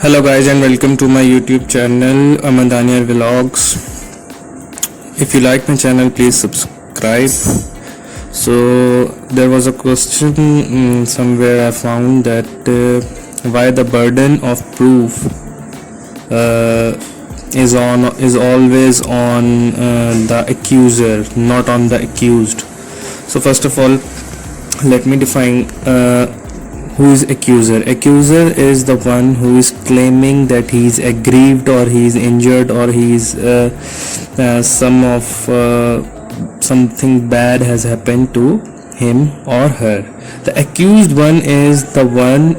Hello guys and welcome to my YouTube channel Aman Daniel Vlogs. If you like my channel, please subscribe. So there was a question somewhere I found that why the burden of proof is always on the accuser, not on the accused. So first of all, let me define who is accuser. Accuser is the one who is claiming that he is aggrieved or he is injured or he is something bad has happened to him or her. The accused one is the one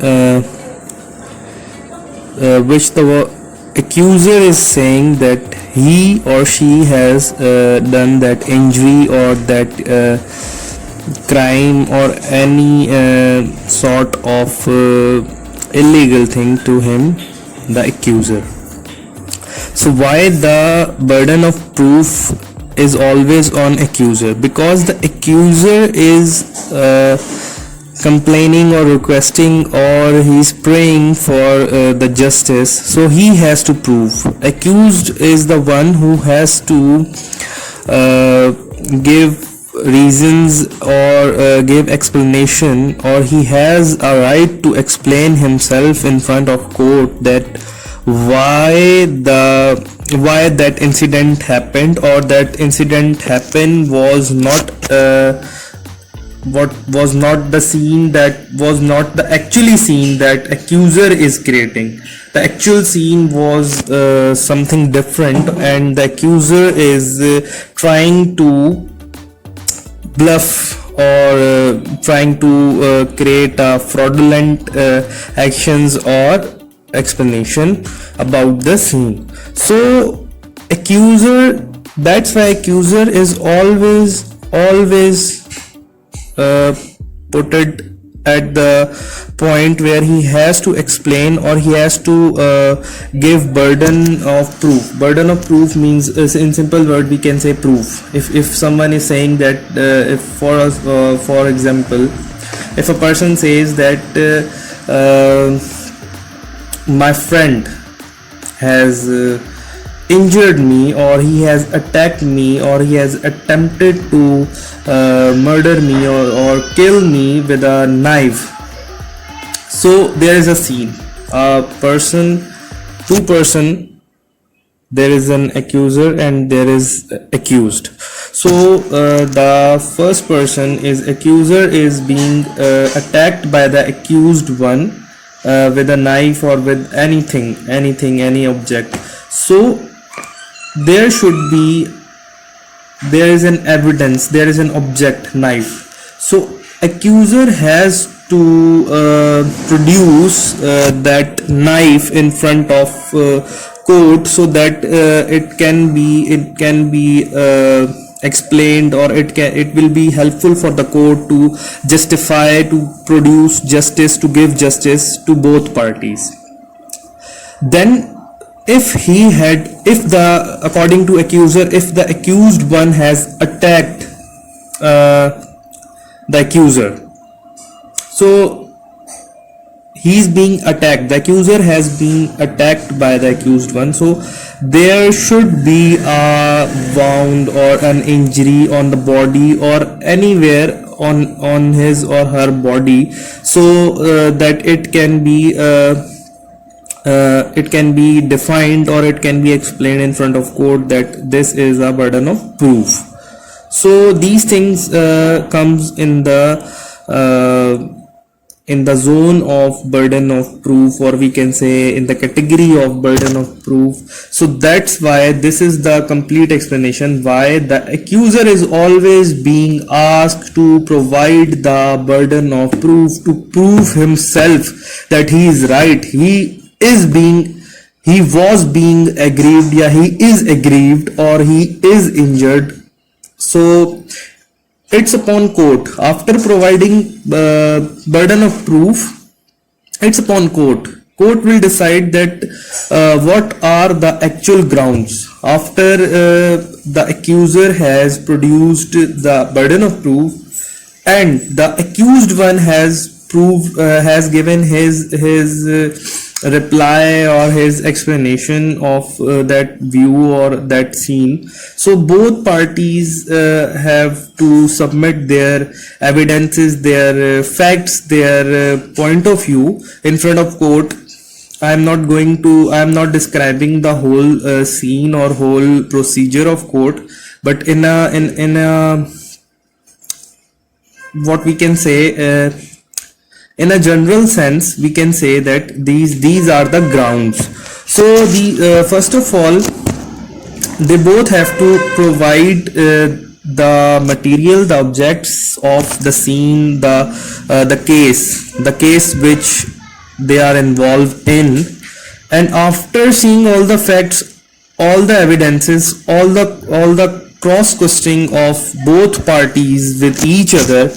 which the accuser is saying that he or she has done that injury or that crime or any sort of illegal thing to him, the accuser. So why the burden of proof is always on accuser? Because the accuser is complaining or requesting or he's praying for the justice, so he has to prove. Accused is the one who has to give reasons or give explanation, or he has a right to explain himself in front of court that why that incident happened, or that incident happened was not what was not the scene, that was not the actually scene that accuser is creating. The actual scene was something different, and the accuser is trying to bluff or trying to create a fraudulent actions or explanation about the scene. So accuser, that's why accuser is always put it at the point where he has to explain or he has to give burden of proof. Burden of proof means, in simple word we can say proof. If someone is saying that if for example, if a person says that my friend has injured me, or he has attacked me, or he has attempted to murder me or kill me with a knife. So there is a scene, two person, there is an accuser and there is accused. So the first person is accuser is being attacked by the accused one with a knife or with anything, any object. So there is an evidence, there is an object, knife. So accuser has to produce that knife in front of court, so that it can be explained, or it will be helpful for the court to justify, to produce justice, to give justice to both parties. Then according to accuser, if the accused one has attacked the accuser, so he's being attacked, the accuser has been attacked by the accused one, so there should be a wound or an injury on the body or anywhere on his or her body, so that it can be defined or it can be explained in front of court that this is a burden of proof. So these things comes in the zone of burden of proof, or we can say in the category of burden of proof. So that's why this is the complete explanation why the accuser is always being asked to provide the burden of proof, to prove himself that he is right, he was being aggrieved, yeah, he is aggrieved or he is injured. So it's upon court, after providing burden of proof, it's upon court will decide that what are the actual grounds. After the accuser has produced the burden of proof and the accused one has given his reply or his explanation of that view or that scene. So both parties have to submit their evidences, their facts, their point of view in front of court. I'm not describing the whole scene or whole procedure of court, but in a what we can say, in a general sense we can say that these are the grounds. So the first of all, they both have to provide the material, the objects of the scene, the case which they are involved in. And after seeing all the facts, all the evidences, all the cross questioning of both parties with each other,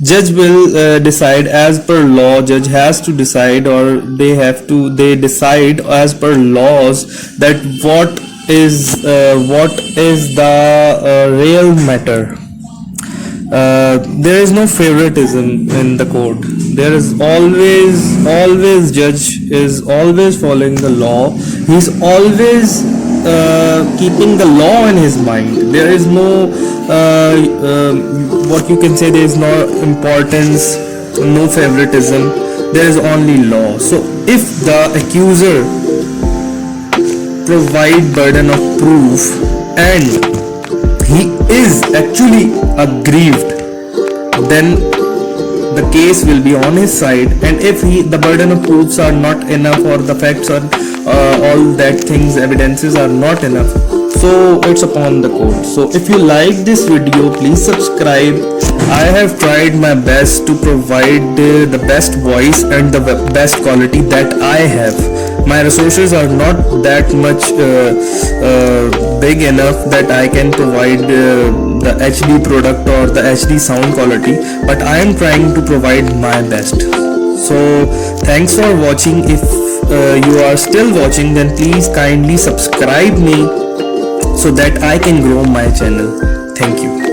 judge will decide as per law. Judge has to decide, or they decide as per laws, that what is the real matter. There is no favoritism in the court. There is always judge is always following the law. He's always keeping the law in his mind. There is no what you can say, there is no importance, no favoritism. There is only law. So if the accuser provide burden of proof and he is actually aggrieved, then the case will be on his side. And if the burden of proofs are not enough, or the facts are all that things, evidences are not enough, so it's upon the court. So if you like this video, please subscribe. I have tried my best to provide the best voice and the best quality that I have. My resources are not that much big enough that I can provide the HD product or the HD sound quality, but I am trying to provide my best. So thanks for watching. If you are still watching, then please kindly subscribe me so that I can grow my channel. Thank you.